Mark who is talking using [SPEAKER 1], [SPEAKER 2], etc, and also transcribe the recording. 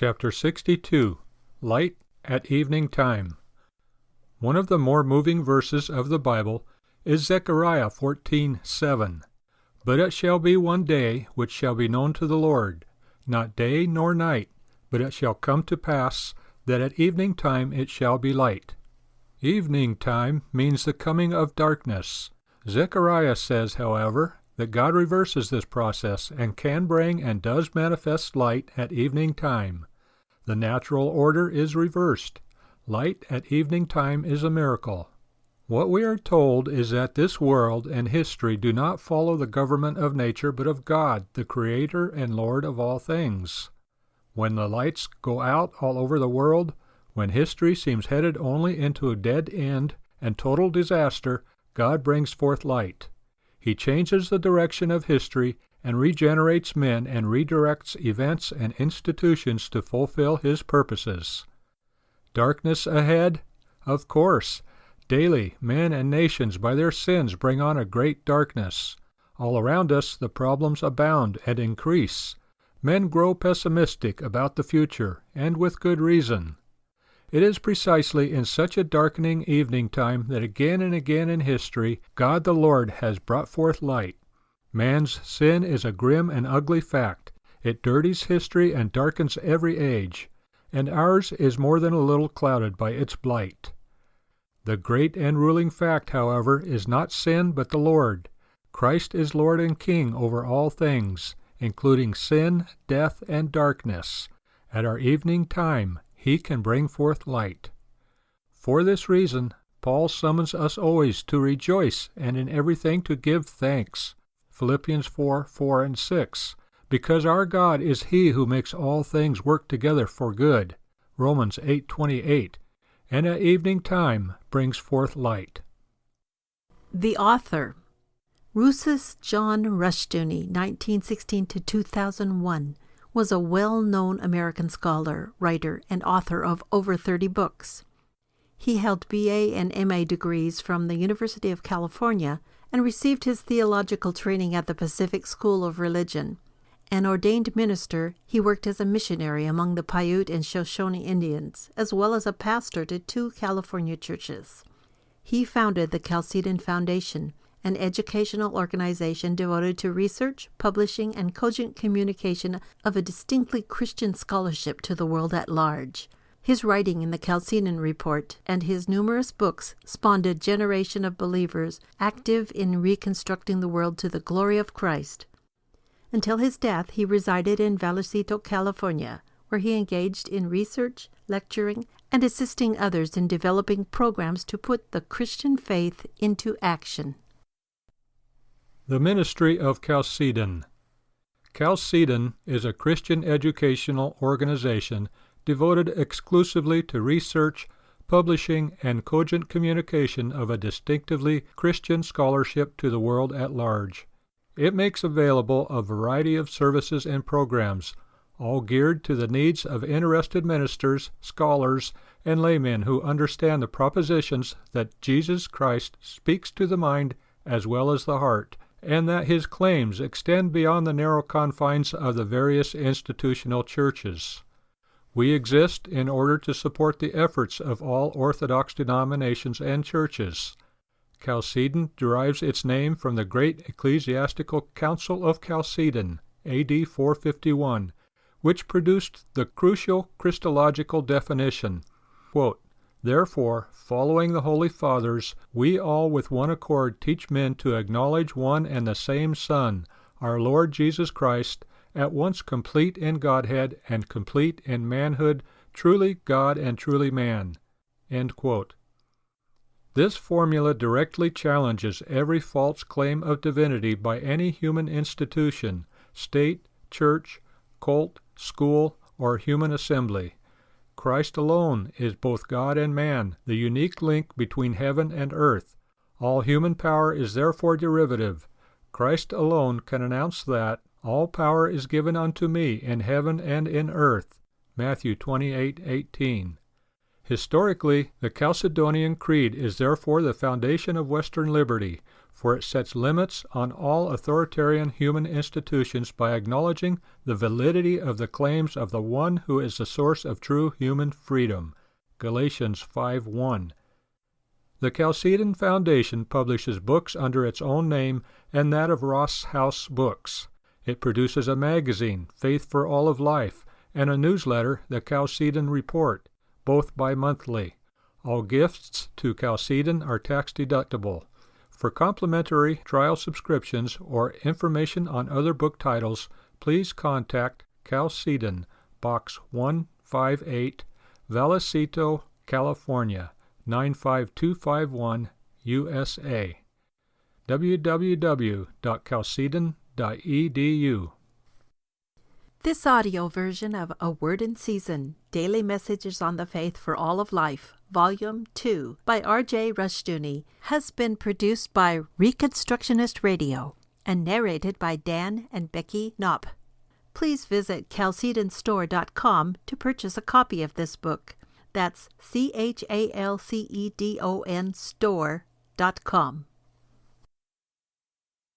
[SPEAKER 1] Chapter 62. Light at Evening Time. One of the more moving verses of the Bible is Zechariah 14:7. But it shall be one day which shall be known to the Lord, not day nor night, but it shall come to pass that at evening time it shall be light. Evening time means the coming of darkness. Zechariah says, however, that God reverses this process and can bring and does manifest light at evening time. The natural order is reversed. Light at evening time is a miracle. What we are told is that this world and history do not follow the government of nature but of God, the Creator and Lord of all things. When the lights go out all over the world, when history seems headed only into a dead end and total disaster, God brings forth light. He changes the direction of history and regenerates men and redirects events and institutions to fulfill His purposes. Darkness ahead? Of course. Daily, men and nations by their sins bring on a great darkness. All around us the problems abound and increase. Men grow pessimistic about the future, and with good reason. It is precisely in such a darkening evening time that again and again in history God the Lord has brought forth light. Man's sin is a grim and ugly fact. It dirties history and darkens every age, and ours is more than a little clouded by its blight. The great and ruling fact, however, is not sin but the Lord. Christ is Lord and King over all things, including sin, death, and darkness. At our evening time, He can bring forth light. For this reason, Paul summons us always to rejoice and in everything to give thanks. Philippians 4:4 and 6. Because our God is He who makes all things work together for good. Romans 8:28. And at evening time brings forth light.
[SPEAKER 2] The author. Rousas John Rushdoony, 1916-2001, was a well-known American scholar, writer, and author of over 30 books. He held BA and MA degrees from the University of California and received his theological training at the Pacific School of Religion. An ordained minister, he worked as a missionary among the Paiute and Shoshone Indians, as well as a pastor to 2 California churches. He founded the Chalcedon Foundation, an educational organization devoted to research, publishing, and cogent communication of a distinctly Christian scholarship to the world at large. His writing in the Chalcedon Report and his numerous books spawned a generation of believers active in reconstructing the world to the glory of Christ. Until his death, he resided in Vallecito, California, where he engaged in research, lecturing, and assisting others in developing programs to put the Christian faith into action.
[SPEAKER 1] The Ministry of Chalcedon. Chalcedon is a Christian educational organization devoted exclusively to research, publishing, and cogent communication of a distinctively Christian scholarship to the world at large. It makes available a variety of services and programs, all geared to the needs of interested ministers, scholars, and laymen who understand the propositions that Jesus Christ speaks to the mind as well as the heart, and that His claims extend beyond the narrow confines of the various institutional churches. We exist in order to support the efforts of all Orthodox denominations and churches. Chalcedon derives its name from the great ecclesiastical Council of Chalcedon, A.D. 451, which produced the crucial Christological definition, quote, Therefore, following the Holy Fathers, we all with one accord teach men to acknowledge one and the same Son, our Lord Jesus Christ, at once complete in Godhead and complete in manhood, truly God and truly man. End quote. This formula directly challenges every false claim of divinity by any human institution, state, church, cult, school, or human assembly. Christ alone is both God and man, the unique link between heaven and earth. All human power is therefore derivative. Christ alone can announce that all power is given unto me in heaven and in earth. Matthew 28:18. Historically, the Chalcedonian Creed is therefore the foundation of Western liberty, for it sets limits on all authoritarian human institutions by acknowledging the validity of the claims of the one who is the source of true human freedom. Galatians 5:1. The Chalcedon Foundation publishes books under its own name and that of Ross House Books. It produces a magazine, Faith for All of Life, and a newsletter, the Chalcedon Report, both bi-monthly. All gifts to Chalcedon are tax-deductible. For complimentary trial subscriptions or information on other book titles, please contact Chalcedon, Box 158, Vallecito, California, 95251, USA. www.chalcedon.edu.
[SPEAKER 2] This audio version of A Word in Season, Daily Messages on the Faith for All of Life, Volume 2, by R.J. Rushdoony, has been produced by Reconstructionist Radio and narrated by Dan and Becky Knopp. Please visit chalcedonstore.com to purchase a copy of this book. That's CHALCEDON store.com.